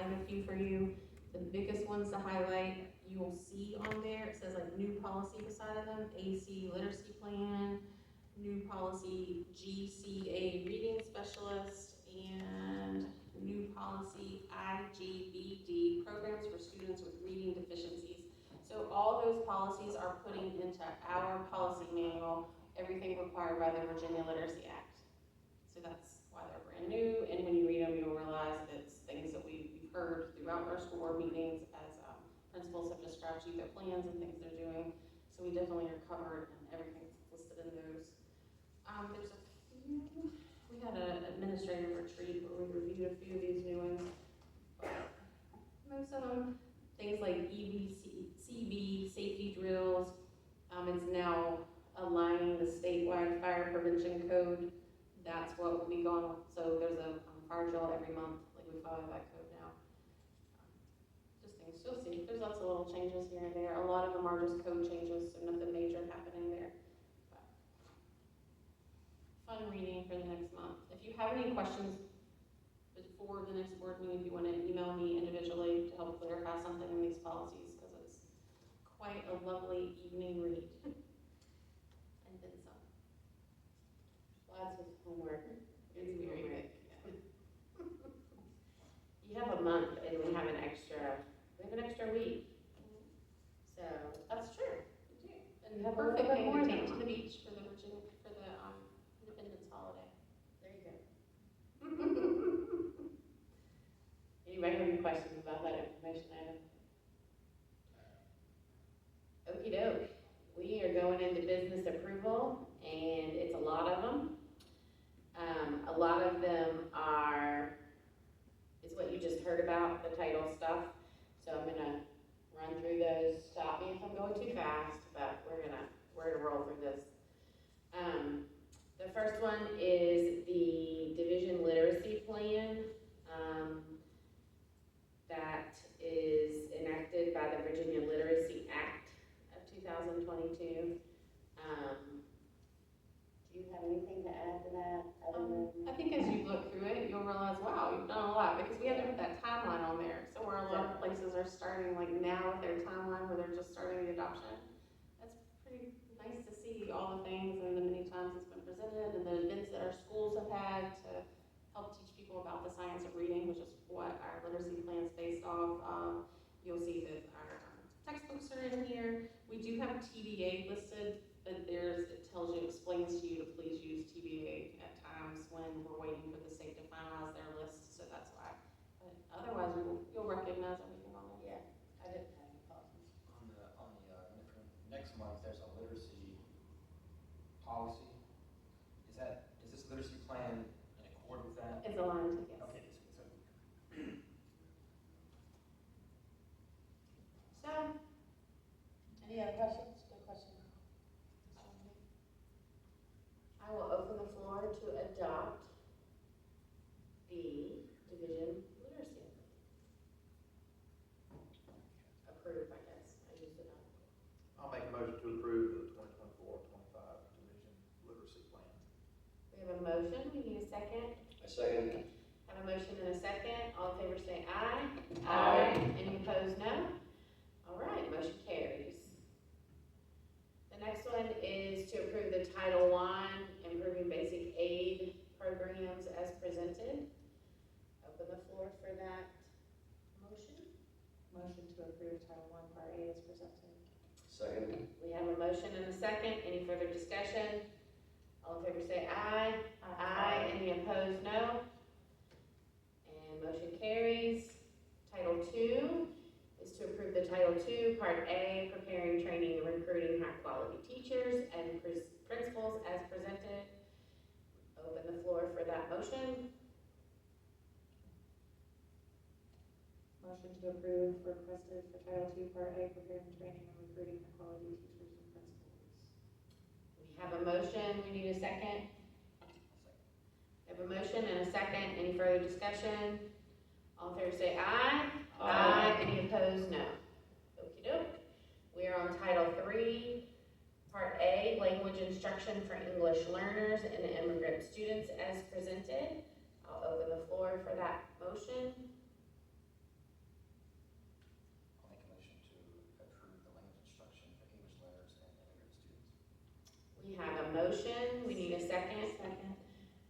highlighted a few for you. The biggest ones to highlight, you will see on there, it says like new policy beside of them, AC literacy plan, new policy GCA reading specialist, and new policy IGBD programs for students with reading deficiencies. So all those policies are putting into our policy manual everything required by the Virginia Literacy Act. So that's why they're brand new, and when you read them, you'll realize it's things that we've heard throughout our school board meetings as principals have described to you their plans and things they're doing. So we definitely are covered, and everything's listed in those. There's a few, we had an administrative retreat where we reviewed a few of these new ones. Most of them, things like CB, safety drills, it's now aligning the statewide fire prevention code. That's what will be going on. So there's a fire drill every month, like we follow that code now. Just things, you'll see, there's lots of little changes here and there. A lot of them are just code changes, so nothing major happening there. Fun reading for the next month. If you have any questions before the next board meeting, if you want to email me individually to help clarify something in these policies, because it's quite a lovely evening read. And then some. Lots of homework. It's very big. Yeah. You have a month, and we have an extra week. So That's true. You do. And You have a perfect little bit thing more to than take a to the month. beach for the Independence holiday. there you go. Anybody have any questions about that information item? Okey doke. We are going into business approval, and it's a lot of them. A lot of them is what you just heard about, the title stuff. So I'm gonna run through those. Stop me if I'm going too fast, but we're gonna roll through this. The first one is the division literacy plan that is enacted by the Virginia Literacy Act of 2022. Do you have anything to add to that? I think as you look through it, you'll realize, wow, you've done a lot, because we had to put that timeline on there. So where a lot of places are starting like now with their timeline, where they're just starting the adoption. That's pretty nice to see all the things and the many times it's been presented, and the events that our schools have had to help teach people about the science of reading, which is what our literacy plan is based off. You'll see that our textbooks are in here. We do have TBA listed, but it tells you, explains to you to please use TBA at times when we're waiting for the state to finalize their list, so that's why. But otherwise, you'll recognize everything on there. Yeah, I didn't have any problems. On the next month, there's a literacy policy. Is this literacy plan in accord with that? It's aligned, yes. Okay, So, any other questions? Good question. I will open the floor to adopt the division literacy. Approve, I guess. I used it on. I'll make a motion to approve the 2024-25 division literacy plan. We have a motion, we need a second. I second. Have a motion and a second. All in favor say aye. Aye. Any opposed, no? All right, motion carries. The next one is to approve the Title I Improving Basic Aid Programs as presented. Open the floor for that motion. Motion to approve Title I Part A is presented. Second. We have a motion and a second. Any further discussion? All in favor say aye. Aye. Any opposed, no? And motion carries. Title II is to approve the Title II Part A, preparing, training, and recruiting high-quality teachers and principals as presented. Open the floor for that motion. Motion to approve requested for Title II Part A, preparing, training, and recruiting high-quality teachers and principals. We have a motion. We need a second. We have a motion and a second. Any further discussion? All in favor say aye. Aye. Any opposed, no. Okey-doke. We are on Title III, Part A, Language Instruction for English Learners and Immigrant Students as presented. I'll open the floor for that motion. motion, we need a second. Second.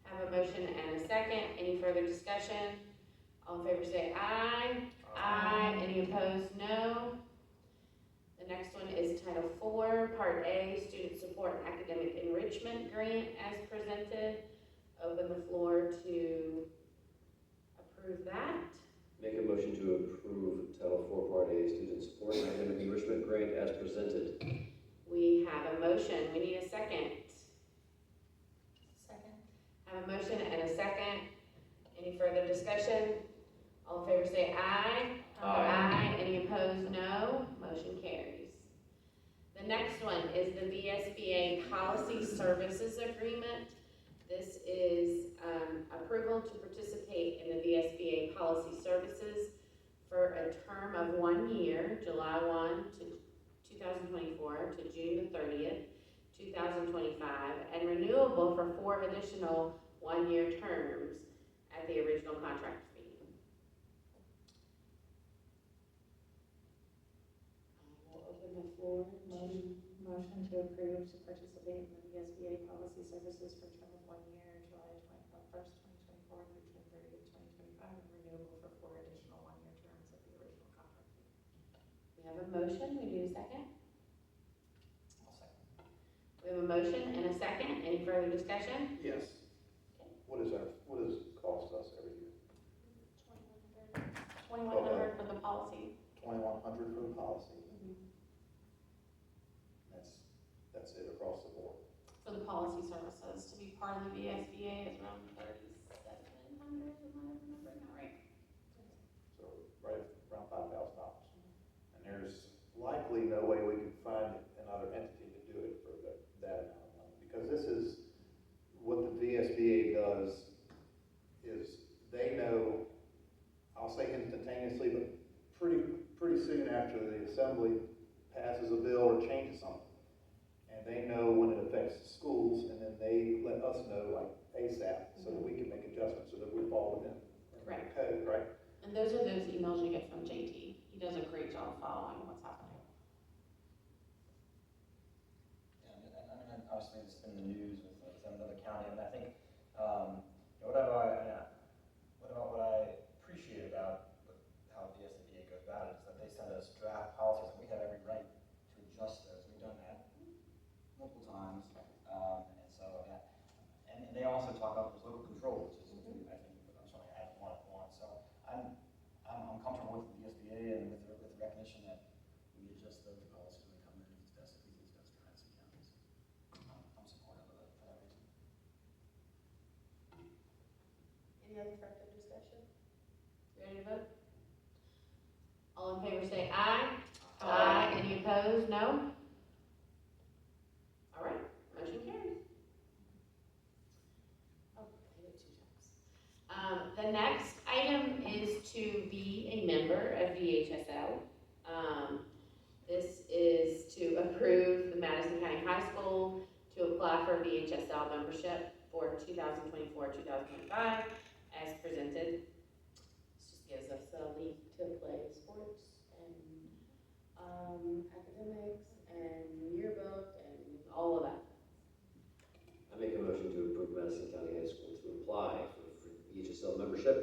Have a motion and a second, any further discussion? All in favor say aye. Aye. Any opposed, no. The next one is Title IV, Part A, Student Support and Academic Enrichment Grant as presented. Open the floor to approve that. Make a motion to approve Title IV Part A Student Support and Academic Enrichment Grant as presented. We have a motion, we need a second. Second. Have a motion and a second. Any further discussion? All in favor say aye. Aye. Any opposed, no. Motion carries. The next one is the VSBA Policy Services Agreement. This is approval to participate in the VSBA Policy Services for a term of 1 year, July 1 to 2024 to June the 30th, 2025, and renewable for 4 additional 1-year terms at the original contract fee. I will open the floor. Motion to approve to participate in the VSBA Policy Services for term of 1 year, July 1st, 2024 through June 30th, 2025, and renewable for 4 additional 1-year terms at the original contract fee. We have a motion, we need a second. I'll second. We have a motion and a second. Any further discussion? Yes. What does it cost us every year? $2,100 for the policy. $2,100 for the policy. That's it across the board. For the policy services, to be part of the VSBA is around $3,700, am I remembering that right? So right around $5,000. And there's likely no way we can find another entity to do it for that amount of money. Because this is, what the VSBA does is they know, I'll say instantaneously, but pretty soon after the assembly passes a bill or changes something. And they know when it affects the schools, and then they let us know like ASAP, so that we can make adjustments so that we fall within the code, right? And those are those emails you get from JT. He does a great job following what's happening. Yeah, and I mean, obviously it's been in the news with another county, and I think, what I appreciate about how the VSBA goes about it is that they send us draft policies, and we have every right to adjust those. We've done that multiple times, and so, yeah. And they also talk about those local controls, which is, I think, I'm sorry, I add one at once. So I'm comfortable with the VSBA and with the recognition that we adjust those policies when they come in if it's best, if we think it's best for Madison counties. I'm supportive of it for that reason. Any other further discussion? Ready to vote? All in favor say aye. Aye. Any opposed? No? All right, motion carries. Oh, I hit it 2 times. The next item is to be a member of VHSL. This is to approve the Madison County High School to apply for VHSL membership for 2024-2025 as presented. This just gives us a league to play sports and academics and yearbook and all of that. I make a motion to approve Madison County High School to apply for VHSL membership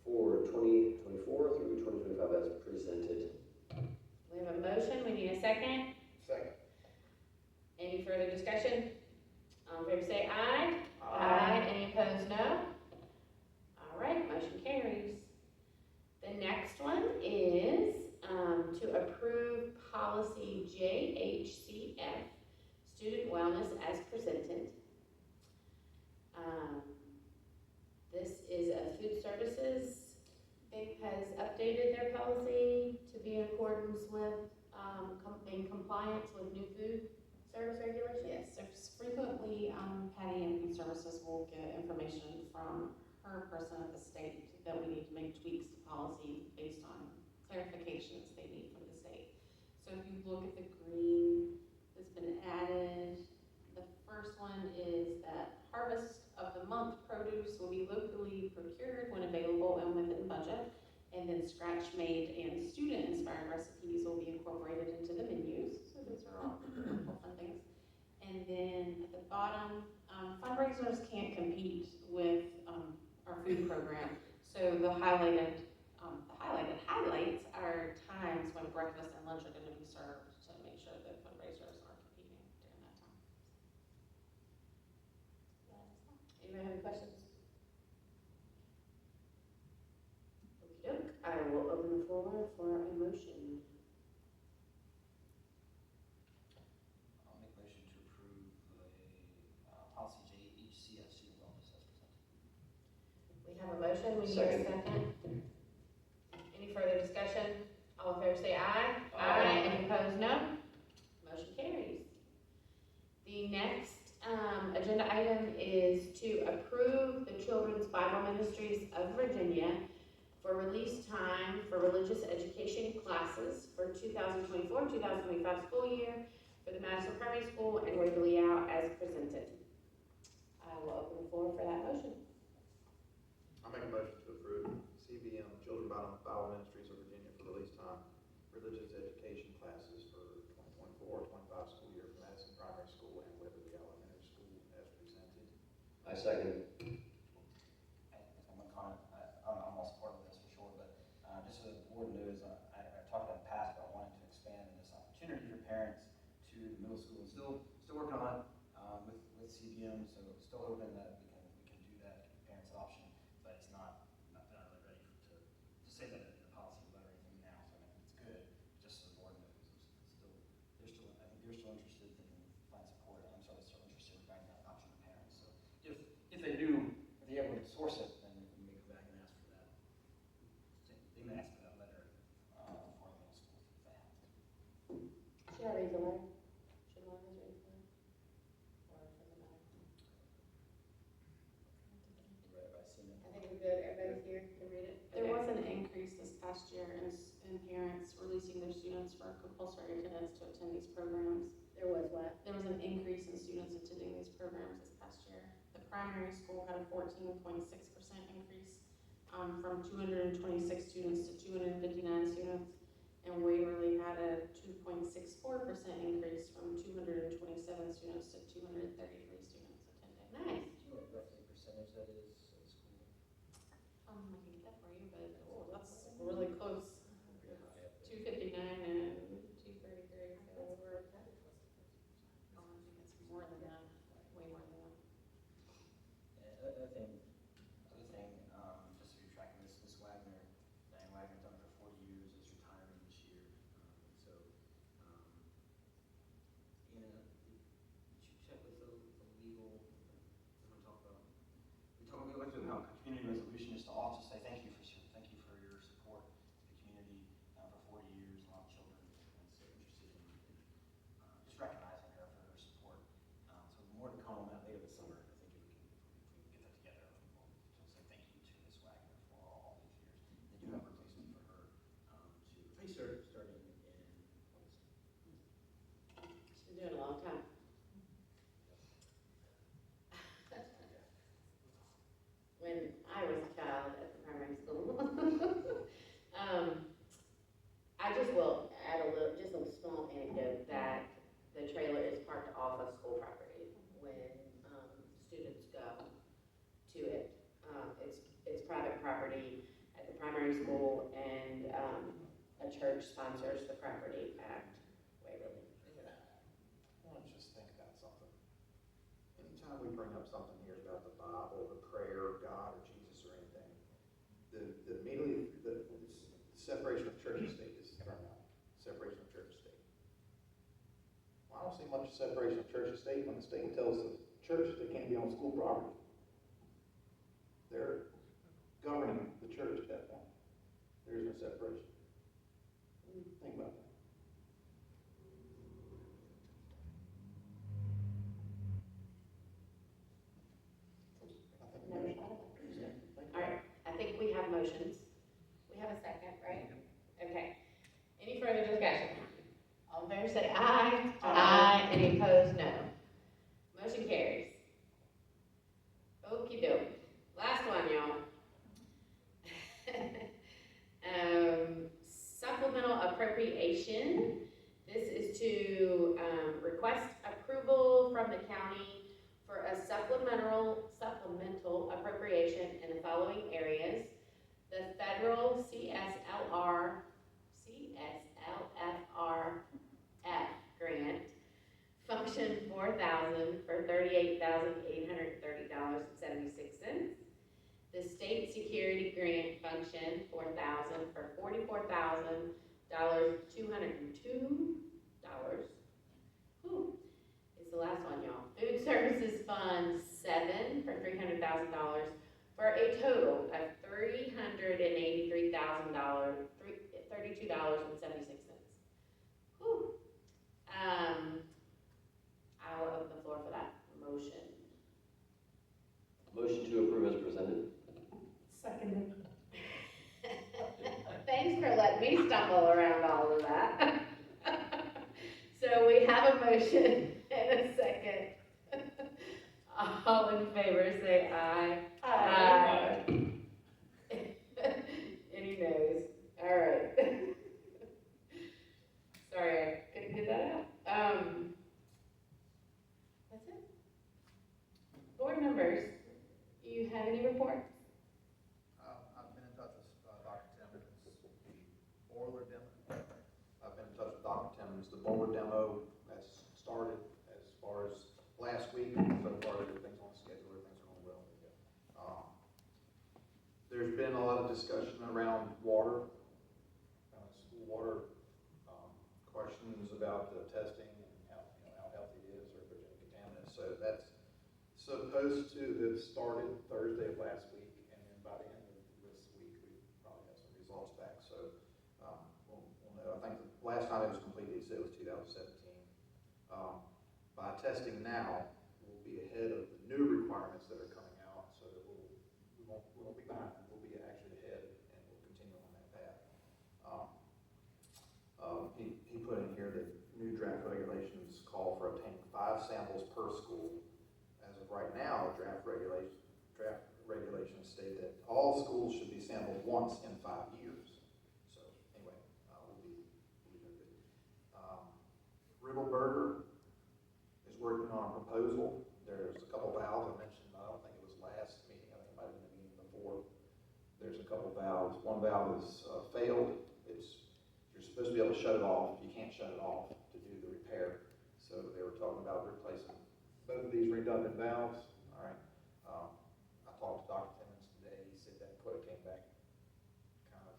for 2024 through 2025 as presented. We have a motion, we need a second. Second. Any further discussion? All in favor say aye. Aye. Any opposed, no? All right, motion carries. The next one is to approve policy JHCF, student wellness as presented. This is a food services. It has updated their policy to be in accordance with, in compliance with new food service regulations. Yes, so frequently, Patty and Food Services will get information from her person at the state that we need to make tweaks to policy based on clarifications they need from the state. So if you look at the green that's been added, the first one is that harvest of the month produce will be locally procured when available and within budget. And then scratch-made and student-inspired recipes will be incorporated into the menus. So those are all fun things. And then at the bottom, fundraisers can't compete with, our food program. So the highlights are times when breakfast and lunch are gonna be served to make sure that fundraisers aren't competing during that time. Anybody have any questions? Okey-doke, I will open the floor for a motion. I'll make a motion to approve policy JHCF student wellness as presented. We have a motion, we need a second. Any further discussion? All in favor say aye. Aye. Any opposed, no. Motion carries. The next, agenda item is to approve the Children's Bible Ministries of Virginia for release time for religious education classes for 2024-2025 school year for the Madison Primary School and Waverly Yowell as presented. I will open the floor for that motion. I'll make a motion to approve CBM, Children Bible Ministries of Virginia for release time, religious education classes for 2024-25 school year for Madison Primary School and Waverly Elementary School as presented. I second. One comment, I'm all supportive of this for sure, but just so the board knows, I've talked about in the past about wanting to expand this opportunity for parents to the middle school, and still working on it with CBM, so still hoping that we can do that, give parents an option, but it's not really ready to say that in the policy letter or anything now, so I think it's good, just so the board knows. I think they're still interested, they can find support, I'm sorry, they're still interested in providing that option to parents, so if they do, if they're able to source it, then we may go back and ask for that. They may ask for that letter for the middle schools if they have to. Should I read the letter? Should one of us read the letter? Or does it matter? Everybody's seen it. I think we're good, everybody's here, can read it? There Okay. was an increase this past year in parents releasing their students for compulsory attendance to attend these programs. There was what? There was an increase in students attending these programs this past year. The primary school had a 14.6% increase, from 226 students to 259 students. And Waverly had a 2.64% increase from 227 students to 233 students attending. Nice. Do you know what roughly percentage that is of the school? I can get that for you, but that's really close. 259 and 233, so we're, I think it's more than that, way more than that. Other thing, just so you're tracking this, Diane Wagner's done it for 40 years, is retiring this year. Did you check with the legal, someone talk about, we went through how community resolution is to also say thank you for your support to the community for 40 years, a lot of children, and so interested in just recognizing her for her support. So more to come on that later this summer. I think if we can get that together, we'll say thank you to Ms. Wagner for all these years. They do have a replacement for her to replace her starting in August. She's been doing it a long time. When I was a child at the primary school. I just will add just a small anecdote that the trailer is parked off of school property when, students go to it. It's private property at the primary school and, a church sponsors the property at Waverly. I want to just think about something. Anytime we bring up something here about the Bible, the prayer, God, or Jesus, or anything, the separation of church and state is thrown out. Separation of church and state. Well, I don't see much separation of church and state when the state tells the church they can't be on school property. They're governing the church at that point. There is no separation. Think about that. Never thought about it. All right, I think we have motions. We have a second, right? Okay. Any further discussion? All in favor say aye. Aye. Any opposed, no. Motion carries. Okey doke. Last one, y'all. Supplemental appropriation. This is to request approval from the county for a supplemental appropriation in the following areas. The federal CSLFRF grant, function 4,000 for $38,830.76. The state security grant function 4,000 for $44,202. Whew. It's the last one, y'all. Food Services Fund 7 for $300,000 for a total of $32.76. Whew. I will open the floor for that motion. Motion to approve as presented. Seconded. Thanks for letting me stumble around all of that. So we have a motion and a second. All in favor say aye. Aye. Any noes? All right. Sorry, I couldn't get that out. That's it. Board members, you have any reports? I've been in touch with Dr. Timmons, the boiler demo. I've been in touch with Dr. Timmons, the boiler demo that's started as far as last week. So far, everything's on schedule, everything's going well. There's been a lot of discussion around water, school water, questions about the testing and how healthy it is or if there's any contaminants. So that's supposed to have started Thursday of last week, and then by the end of this week, we probably have some results back. So we'll know. I think the last time it was completed, it was 2017. By testing now, we'll be ahead of the new requirements that are coming out, so that we won't be behind. We'll be actually ahead, and we'll continue on that path. He put in here that new draft regulations call for obtaining 5 samples per school. As of right now, draft regulations state that all schools should be sampled once in 5 years. So anyway, we'll be doing good. Riddleberger is working on a proposal. There's a couple valves I mentioned. I don't think it was last meeting. I think it might have been the meeting before. There's a couple valves. One valve is failed. You're supposed to be able to shut it off. You can't shut it off to do the repair. So they were talking about replacing both of these redundant valves. All right. I talked to Dr. Timmons today. He said that quote came back kind of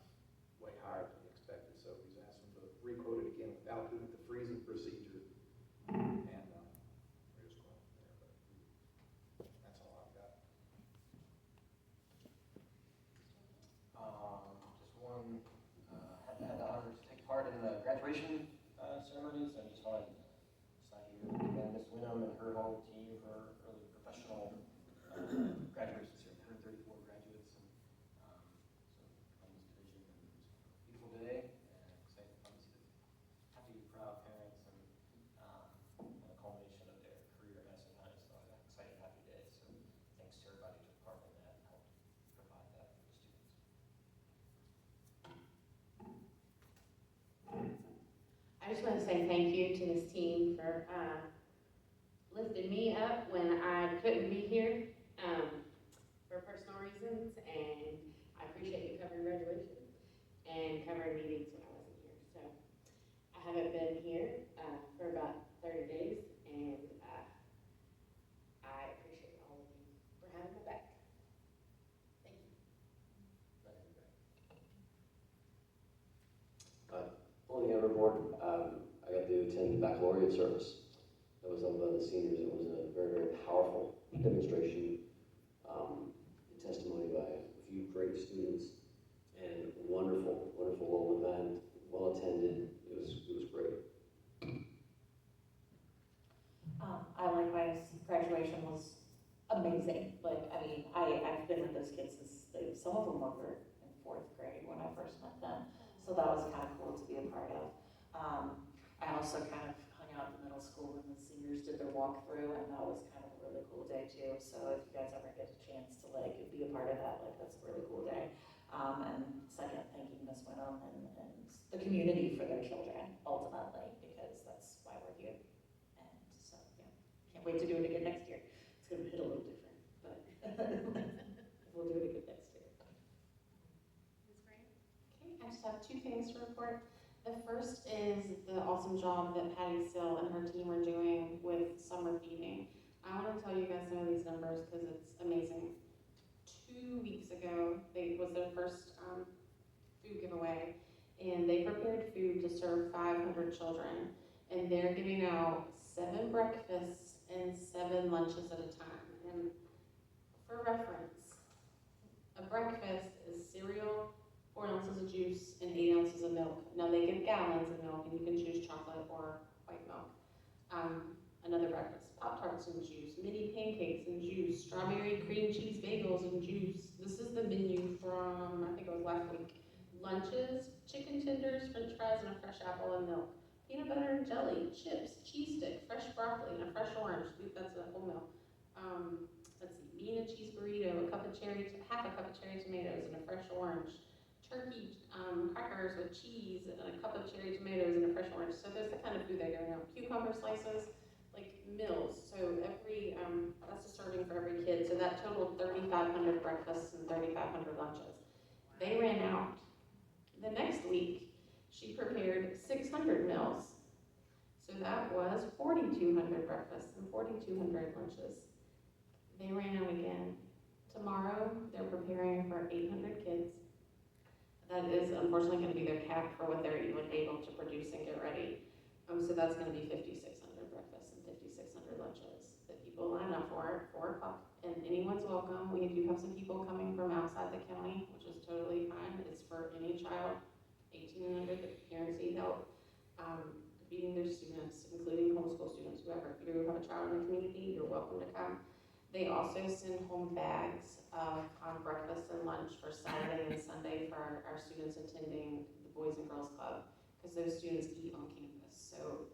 way higher than he expected. So he's asked him to re-quote it again without doing the freezing procedure. And we're just going from there. But that's all I've got. Just one, had the honor to take part in the graduation ceremonies. I just wanted to thank Miss Winham and her whole team for early professional graduations here. 134 graduates, and so this division. And it was a beautiful day, and excited to see the happy, proud parents and the culmination of their career at Madison County. So an exciting, happy day. So thanks to everybody who took part in that and helped provide that for the students. I just want to say thank you to this team for lifting me up when I couldn't be here for personal reasons, and I appreciate you covering graduation and covering meetings when I wasn't here. So I haven't been here for about 30 days, and I appreciate all of you for having me back. Thank you. Only other report, I got to attend the baccalaureate service. That was done by the seniors. It was a very, very powerful demonstration, testimony by a few great students, and wonderful, wonderful little event, well attended. It was great. I likewise, graduation was amazing. Like, I mean, I've been with those kids since some of them were in 4th grade when I first met them. So that was kind of cool to be a part of. I also kind of hung out in the middle school when the seniors did their walkthrough, and that was kind of a really cool day too. So if you guys ever get a chance to be a part of that, that's a really cool day. And second, thanking Miss Winham and the community for their children ultimately, because that's why we're here. And so, yeah, can't wait to do it again next year. It's gonna hit a little different, but we'll do it again next year. Ms. Grant? Okay, I just have two things to report. The first is the awesome job that Patty Sill and her team are doing with summer feeding. I want to tell you guys some of these numbers because it's amazing. 2 weeks ago, was their first food giveaway, and they prepared food to serve 500 children, and they're giving out 7 breakfasts and 7 lunches at a time. And for reference, a breakfast is cereal, 4 ounces of juice, and 8 ounces of milk. Now they give gallons of milk, and you can choose chocolate or white milk. Another breakfast, Pop-Tarts and juice, mini pancakes and juice, strawberry cream cheese bagels and juice. This is the menu from, I think it was last week. Lunches, chicken tenders, french fries, and a fresh apple and milk. Peanut butter and jelly, chips, cheese stick, fresh broccoli, and a fresh orange. That's a whole meal. Let's see, bean and cheese burrito, half a cup of cherry tomatoes, and a fresh orange. Turkey crackers with cheese, and a cup of cherry tomatoes, and a fresh orange. So there's the kind of food they're giving out. Cucumber slices, like meals. So that's a serving for every kid. So that totaled 3,500 breakfasts and 3,500 lunches. They ran out. The next week, she prepared 600 meals. So that was 4,200 breakfasts and 4,200 lunches. They ran out again. Tomorrow, they're preparing for 800 kids. That is unfortunately going to be their cap for what they're even able to produce and get ready. So that's going to be 5,600 breakfasts and 5,600 lunches that people line up for at 4 o'clock. And anyone's welcome. We do have some people coming from outside the county, which is totally fine. It's for any child, 18 and under, that parents need help feeding their students, including homeschool students, whoever. If you have a child in the community, you're welcome to come. They also send home bags of breakfast and lunch for Saturday and Sunday for our students attending the Boys and Girls Club, because those students eat on campus. So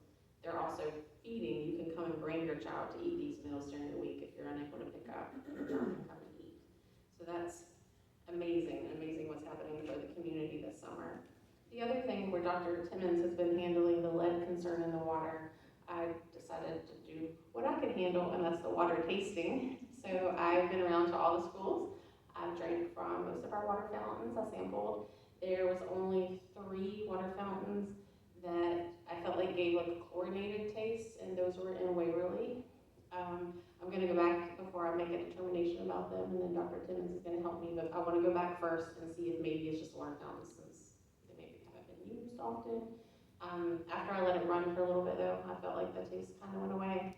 they're also feeding. You can come and bring your child to eat these meals during the week if you're unable to pick up. Your child can come and eat. So that's amazing what's happening for the community this summer. The other thing where Dr. Timmons has been handling the lead concern in the water, I decided to do what I could handle, and that's the water tasting. So I've been around to all the schools. I've drank from most of our water fountains. I sampled. There was only 3 water fountains that I felt like gave like a chlorinated taste, and those were in Waverly. I'm going to go back before I make a determination about them, and then Dr. Timmons is going to help me, but I want to go back first and see if maybe it's just water fountains since they maybe haven't been used often. After I let it run for a little bit though, I felt like the taste kind of went away.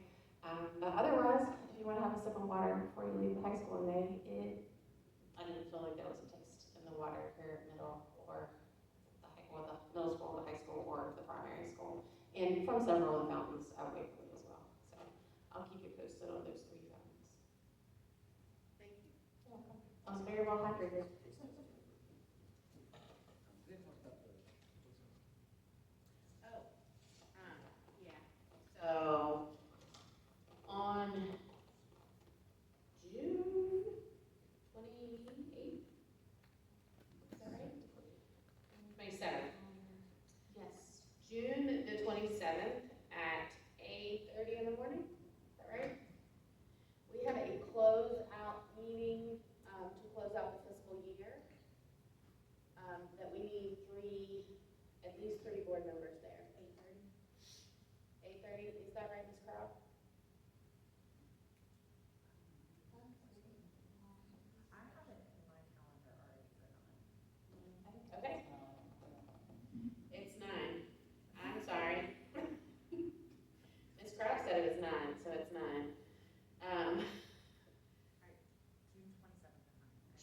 But otherwise, if you want to have a sip of water before you leave the high school today, I didn't feel like there was a taste in the water here at middle or the middle school, the high school, or the primary school. And from several of the fountains at Waverly as well. So I'll keep you posted on those 3 fountains. Thank you. I was very well hydrated. So, on June 28th, is that right? 27th. Yes. June the 27th at 8:30 in the morning, is that right? We have a close-out meeting to close out the fiscal year that we need at least three board members there. 8:30, is that right, Ms. Carl? Okay. It's 9. I'm sorry. Ms. Croft said it was 9, so it's 9.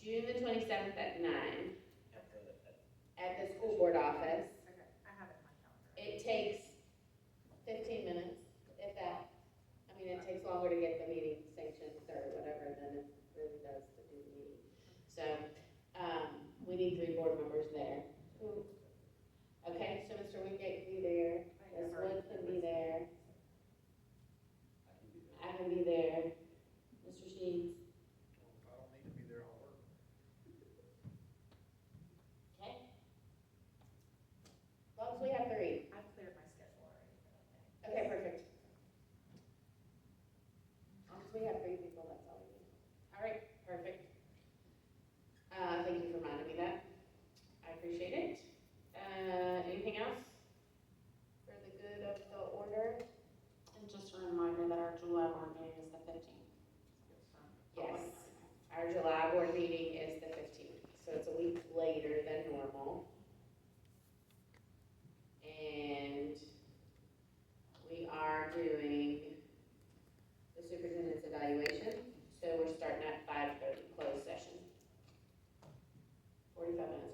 June the 27th at 9 at the school board office. Okay, I have it in my calendar. It takes 15 minutes, if that. I mean, it takes longer to get the meeting sanctioned or whatever than it really does to do the meeting. So, we need 3 board members there. Okay, so Mr. Wingate can be there, Ms. Wood can be there, I can be there, Mr. Sheets. I don't need to be there, I'll work. Okay. As long as we have 3. I've cleared my schedule already for that day. Okay, perfect. 45 minutes,